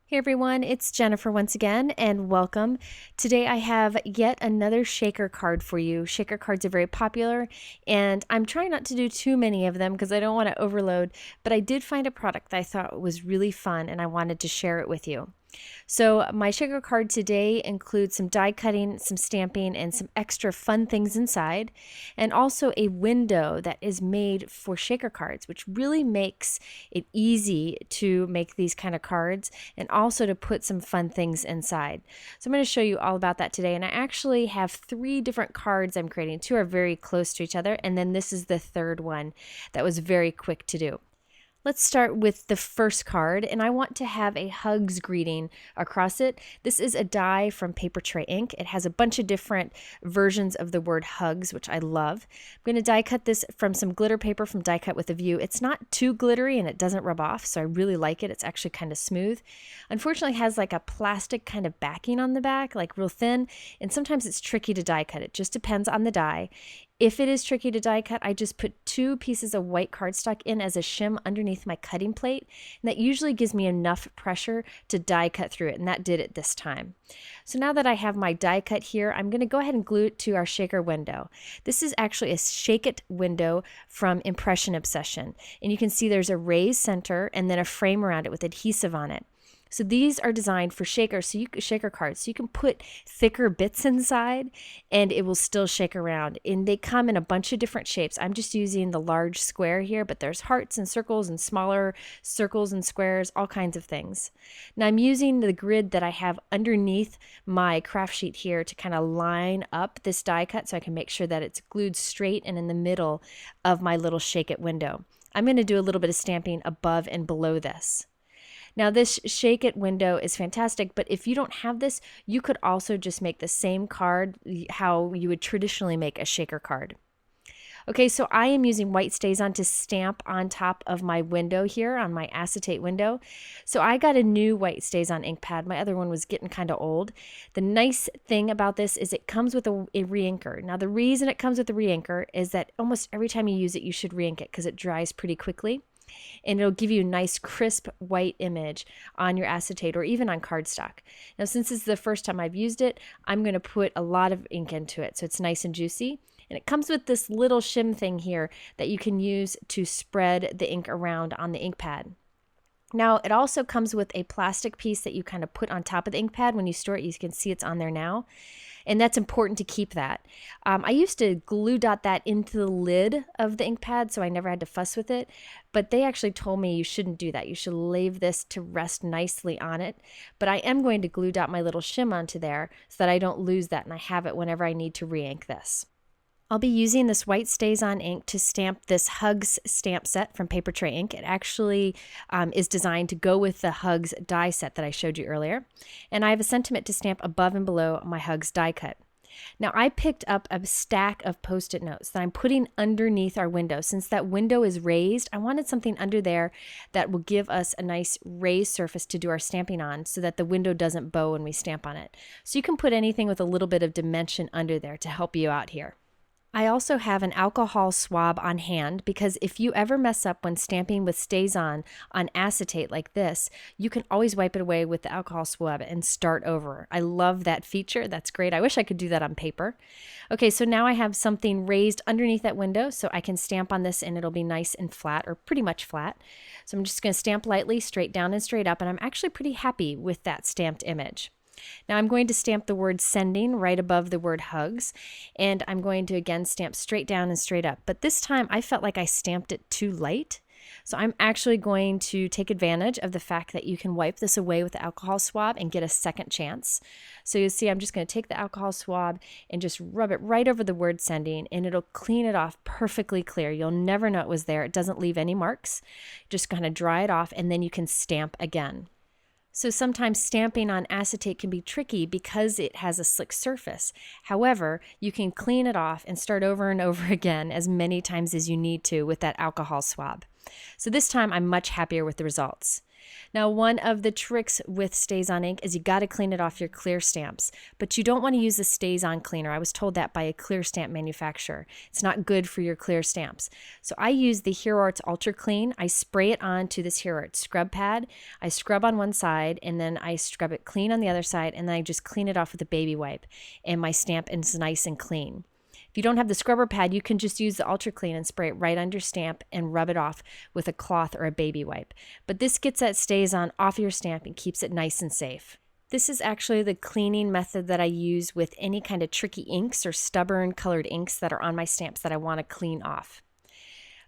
Hey everyone, it's Jennifer once again, and welcome. Today I have yet another shaker card for you. Shaker cards are very popular, and I'm trying not to do too many of them because I don't want to overload, but I did find a product that I thought was really fun and I wanted to share it with you. So my shaker card today includes some die cutting, some stamping, and some extra fun things inside, and also a window that is made for shaker cards, which really makes it easy to make these kind of cards and also to put some fun things inside. So I'm going to show you all about that today, and I actually have 3 different cards I'm creating. 2 are very close to each other, and then this is the third one that was very quick to do. Let's start with the first card, and I want to have a hugs greeting across it. This is a die from Paper Tray Ink. It has a bunch of different versions of the word hugs, which I love. I'm going to die cut this from some glitter paper from Die Cut with a View. It's not too glittery and it doesn't rub off, so I really like it. It's actually kind of smooth. Unfortunately, it has like a plastic kind of backing on the back, like real thin, and sometimes it's tricky to die cut. It just depends on the die. If it is tricky to die cut, I just put 2 pieces of white cardstock in as a shim underneath my cutting plate, and that usually gives me enough pressure to die cut through it, and that did it this time. So now that I have my die cut here, I'm going to go ahead and glue it to our shaker window. This is actually a Shake It window from Impression Obsession, and you can see there's a raised center and then a frame around it with adhesive on it. So these are designed for shaker cards, so you can put thicker bits inside and it will still shake around. And they come in a bunch of different shapes. I'm just using the large square here, but there's hearts and circles and smaller circles and squares, all kinds of things. Now I'm using the grid that I have underneath my craft sheet here to kind of line up this die cut so I can make sure that it's glued straight and in the middle of my little Shake It window. I'm going to do a little bit of stamping above and below this. Now this Shake It window is fantastic, but if you don't have this, you could also just make the same card how you would traditionally make a shaker card. Okay, so I am using white StazOn to stamp on top of my window here on my acetate window. So I got a new white StazOn ink pad. My other one was getting kind of old. The nice thing about this is it comes with a re-inker. Now the reason it comes with a re-inker is that almost every time you use it, you should re-ink it because it dries pretty quickly. And it'll give you a nice crisp white image on your acetate or even on cardstock. Now, since this is the first time I've used it, I'm going to put a lot of ink into it so it's nice and juicy. And it comes with this little shim thing here that you can use to spread the ink around on the ink pad. Now, it also comes with a plastic piece that you kind of put on top of the ink pad. When you store it, you can see it's on there now. And that's important to keep that. I used to glue dot that into the lid of the ink pad so I never had to fuss with it, but they actually told me you shouldn't do that. You should leave this to rest nicely on it. But I am going to glue dot my little shim onto there so that I don't lose that and I have it whenever I need to re-ink this. I'll be using this white StazOn ink to stamp this Hugs stamp set from Paper Tray Ink. It actually is designed to go with the Hugs die set that I showed you earlier. And I have a sentiment to stamp above and below my Hugs die cut. Now I picked up a stack of Post-it notes that I'm putting underneath our window. Since that window is raised, I wanted something under there that will give us a nice raised surface to do our stamping on so that the window doesn't bow when we stamp on it. So you can put anything with a little bit of dimension under there to help you out here. I also have an alcohol swab on hand because if you ever mess up when stamping with StazOn on acetate like this, you can always wipe it away with the alcohol swab and start over. I love that feature. That's great. I wish I could do that on paper. Okay, so now I have something raised underneath that window so I can stamp on this and it'll be nice and flat or pretty much flat. So I'm just going to stamp lightly, straight down and straight up, and I'm actually pretty happy with that stamped image. Now I'm going to stamp the word sending right above the word hugs, and I'm going to again stamp straight down and straight up. But this time I felt like I stamped it too light. So I'm actually going to take advantage of the fact that you can wipe this away with the alcohol swab and get a second chance. So you see I'm just going to take the alcohol swab and just rub it right over the word sending, and it'll clean it off perfectly clear. You'll never know it was there. It doesn't leave any marks. Just kind of dry it off and then you can stamp again. So sometimes stamping on acetate can be tricky because it has a slick surface. However, you can clean it off and start over and over again as many times as you need to with that alcohol swab. So this time I'm much happier with the results. Now, one of the tricks with Stays On ink is you got to clean it off your clear stamps, but you don't want to use the Stays On cleaner. I was told that by a clear stamp manufacturer. It's not good for your clear stamps. So I use the Hero Arts Ultra Clean. I spray it onto this Hero Arts scrub pad. I scrub on one side and then I scrub it clean on the other side, and then I just clean it off with a baby wipe, and my stamp is nice and clean. If you don't have the scrubber pad, you can just use the Ultra Clean and spray it right on your stamp and rub it off with a cloth or a baby wipe. But this gets that Stays On off your stamp and keeps it nice and safe. This is actually the cleaning method that I use with any kind of tricky inks or stubborn colored inks that are on my stamps that I want to clean off.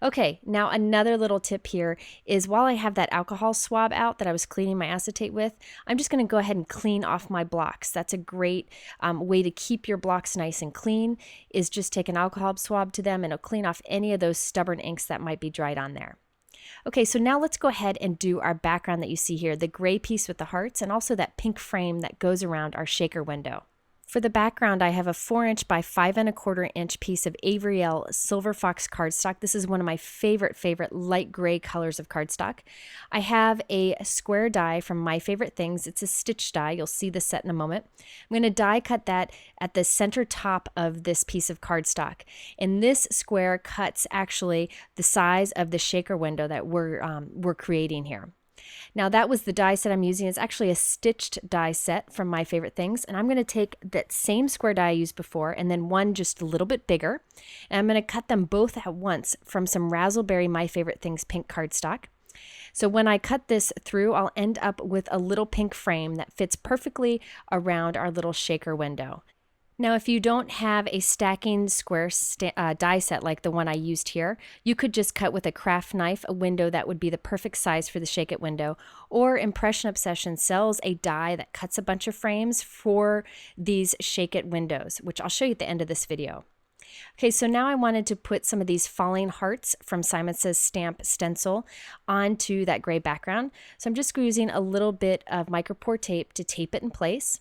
Okay, now another little tip here is while I have that alcohol swab out that I was cleaning my acetate with, I'm just going to go ahead and clean off my blocks. That's a great way to keep your blocks nice and clean, is just take an alcohol swab to them and it'll clean off any of those stubborn inks that might be dried on there. Okay, so now let's go ahead and do our background that you see here, the gray piece with the hearts and also that pink frame that goes around our shaker window. For the background, I have a 4" by 5 1/4" piece of Avery Elle Silver Fox cardstock. This is one of my favorite light gray colors of cardstock. I have a square die from My Favorite Things. It's a stitch die. You'll see the set in a moment. I'm going to die cut that at the center top of this piece of cardstock. And this square cuts actually the size of the shaker window that we're creating here. Now that was the die set I'm using. It's actually a stitched die set from My Favorite Things. And I'm going to take that same square die I used before and then one just a little bit bigger. And I'm going to cut them both at once from some Razzleberry My Favorite Things pink cardstock. So when I cut this through, I'll end up with a little pink frame that fits perfectly around our little shaker window. Now, if you don't have a stacking square die set like the one I used here, you could just cut with a craft knife a window that would be the perfect size for the Shake It window. Or Impression Obsession sells a die that cuts a bunch of frames for these Shake It windows, which I'll show you at the end of this video. Okay, so now I wanted to put some of these falling hearts from Simon Says Stamp stencil onto that gray background. So I'm just using a little bit of micropore tape to tape it in place.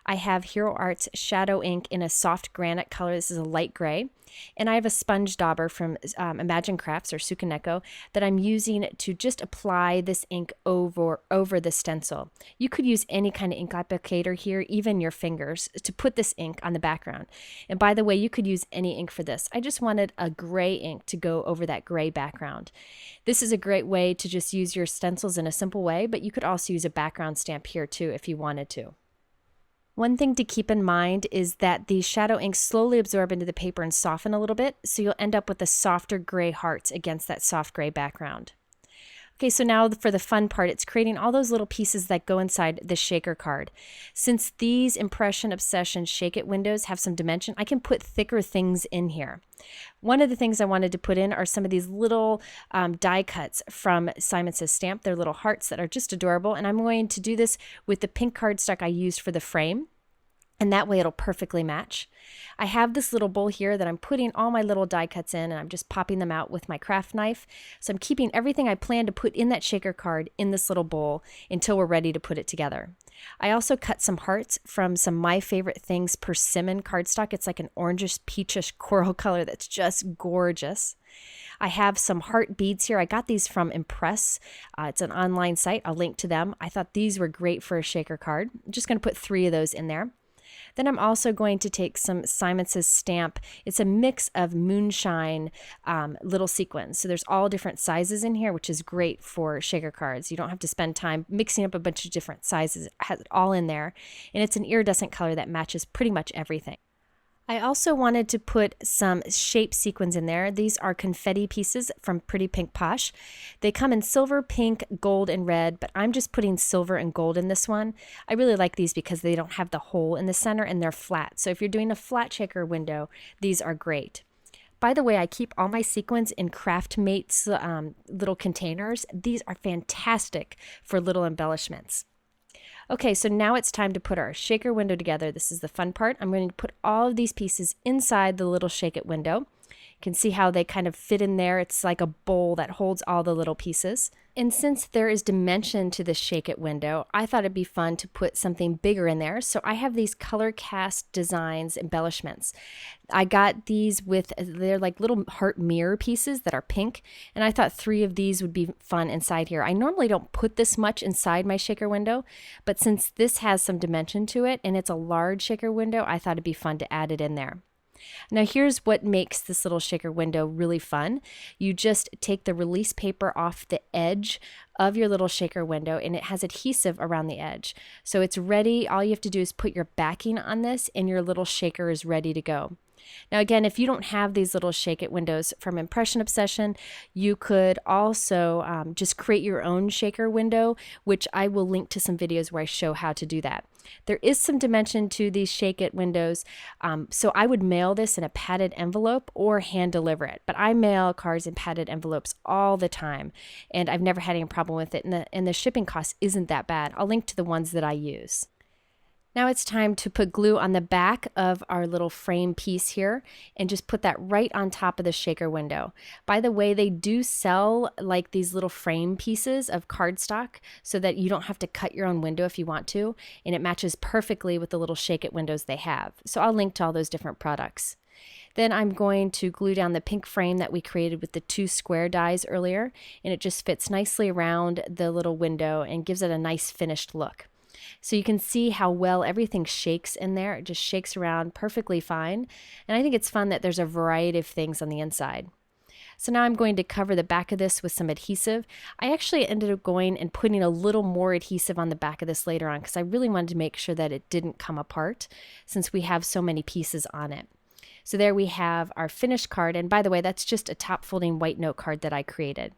I have Hero Arts Shadow Ink in a soft granite color. This is a light gray. And I have a sponge dauber from Imagine Crafts or Sukaneko that I'm using to just apply this ink over the stencil. You could use any kind of ink applicator here, even your fingers, to put this ink on the background. And by the way, you could use any ink for this. I just wanted a gray ink to go over that gray background. This is a great way to just use your stencils in a simple way, but you could also use a background stamp here too if you wanted to. One thing to keep in mind is that the shadow inks slowly absorb into the paper and soften a little bit, so you'll end up with a softer gray heart against that soft gray background. Okay, so now for the fun part, it's creating all those little pieces that go inside the shaker card. Since these Impression Obsession Shake It windows have some dimension, I can put thicker things in here. One of the things I wanted to put in are some of these little die cuts from Simon Says Stamp. They're little hearts that are just adorable, and I'm going to do this with the pink cardstock I used for the frame. And that way it'll perfectly match. I have this little bowl here that I'm putting all my little die cuts in, and I'm just popping them out with my craft knife. So I'm keeping everything I plan to put in that shaker card in this little bowl until we're ready to put it together. I also cut some hearts from some My Favorite Things Persimmon cardstock. It's like an orangish, peachish coral color that's just gorgeous. I have some heart beads here. I got these from Impress. It's an online site. I'll link to them. I thought these were great for a shaker card. I'm just going to put 3 of those in there. Then I'm also going to take some Simon Says Stamp. It's a mix of moonshine little sequins. So there's all different sizes in here, which is great for shaker cards. You don't have to spend time mixing up a bunch of different sizes. It has it all in there. And it's an iridescent color that matches pretty much everything. I also wanted to put some shape sequins in there. These are confetti pieces from Pretty Pink Posh. They come in silver, pink, gold, and red, but I'm just putting silver and gold in this one. I really like these because they don't have the hole in the center and they're flat. So if you're doing a flat shaker window, these are great. By the way, I keep all my sequins in Craftmates little containers. These are fantastic for little embellishments. Okay, so now it's time to put our shaker window together. This is the fun part. I'm going to put all of these pieces inside the little Shake It window. You can see how they kind of fit in there. It's like a bowl that holds all the little pieces. And since there is dimension to this Shake It window, I thought it'd be fun to put something bigger in there. So I have these color cast designs embellishments. I got these they're like little heart mirror pieces that are pink, and I thought 3 of these would be fun inside here. I normally don't put this much inside my shaker window, but since this has some dimension to it and it's a large shaker window, I thought it'd be fun to add it in there. Now here's what makes this little shaker window really fun. You just take the release paper off the edge of your little shaker window, and it has adhesive around the edge. So it's ready. All you have to do is put your backing on this and your little shaker is ready to go. Now again, if you don't have these little Shake It windows from Impression Obsession, you could also just create your own shaker window, which I will link to some videos where I show how to do that. There is some dimension to these Shake It windows, so I would mail this in a padded envelope or hand deliver it. But I mail cards in padded envelopes all the time, and I've never had any problem with it, and the shipping cost isn't that bad. I'll link to the ones that I use. Now it's time to put glue on the back of our little frame piece here and just put that right on top of the shaker window. By the way, they do sell like these little frame pieces of cardstock so that you don't have to cut your own window if you want to, and it matches perfectly with the little Shake It windows they have. So I'll link to all those different products. Then I'm going to glue down the pink frame that we created with the 2 square dies earlier, and it just fits nicely around the little window and gives it a nice finished look. So you can see how well everything shakes in there. It just shakes around perfectly fine. And I think it's fun that there's a variety of things on the inside. So now I'm going to cover the back of this with some adhesive. I actually ended up going and putting a little more adhesive on the back of this later on because I really wanted to make sure that it didn't come apart since we have so many pieces on it. So there we have our finished card. And by the way, that's just a top folding white note card that I created.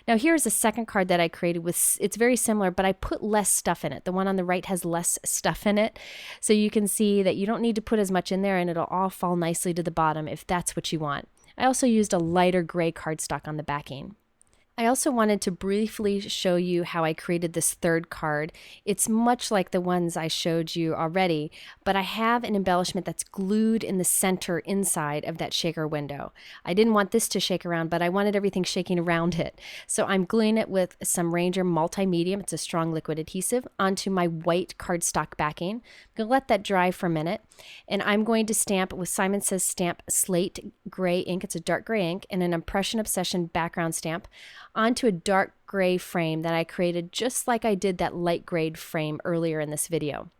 Now here's a second card that I created it's very similar, but I put less stuff in it. The one on the right has less stuff in it. So you can see that you don't need to put as much in there and it'll all fall nicely to the bottom if that's what you want. I also used a lighter gray cardstock on the backing. I also wanted to briefly show you how I created this third card. It's much like the ones I showed you already, but I have an embellishment that's glued in the center inside of that shaker window. I didn't want this to shake around, but I wanted everything shaking around it. So I'm gluing it with some Ranger Multi-Medium, it's a strong liquid adhesive, onto my white cardstock backing. I'm going to let that dry for a minute, and I'm going to stamp with Simon Says Stamp Slate Gray ink, it's a dark gray ink, and an Impression Obsession background stamp onto a dark gray frame that I created just like I did that light gray frame earlier in this video.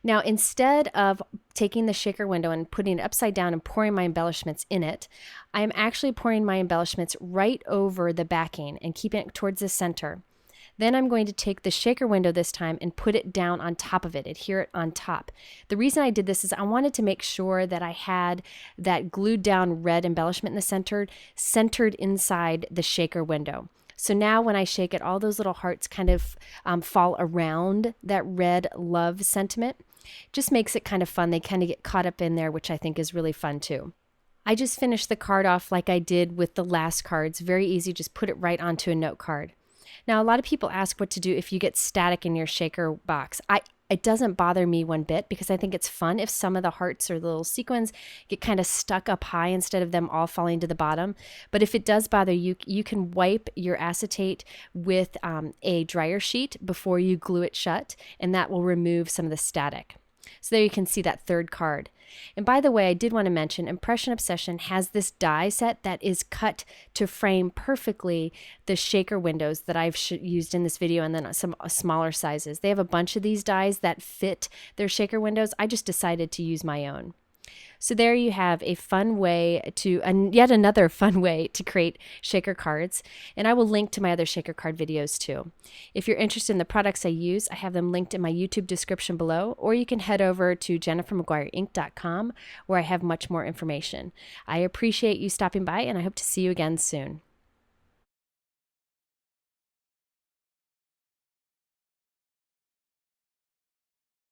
Now instead of taking the shaker window and putting it upside down and pouring my embellishments in it, I am actually pouring my embellishments right over the backing and keeping it towards the center. Then I'm going to take the shaker window this time and put it down on top of it, adhere it on top. The reason I did this is I wanted to make sure that I had that glued down red embellishment in the center, centered inside the shaker window. So now when I shake it, all those little hearts kind of fall around that red love sentiment. Just makes it kind of fun. They kind of get caught up in there, which I think is really fun too. I just finished the card off like I did with the last cards. Very easy, just put it right onto a note card. Now, a lot of people ask what to do if you get static in your shaker box. It doesn't bother me one bit because I think it's fun if some of the hearts or the little sequins get kind of stuck up high instead of them all falling to the bottom. But if it does bother you, you can wipe your acetate with a dryer sheet before you glue it shut, and that will remove some of the static. So there you can see that third card. And by the way, I did want to mention Impression Obsession has this die set that is cut to frame perfectly the shaker windows that I've used in this video, and then some smaller sizes. They have a bunch of these dies that fit their shaker windows. I just decided to use my own. So there you have a fun way yet another fun way to create shaker cards, and I will link to my other shaker card videos too. If you're interested in the products I use, I have them linked in my YouTube description below, or you can head over to jennifermcguireinc.com where I have much more information. I appreciate you stopping by, and I hope to see you again soon.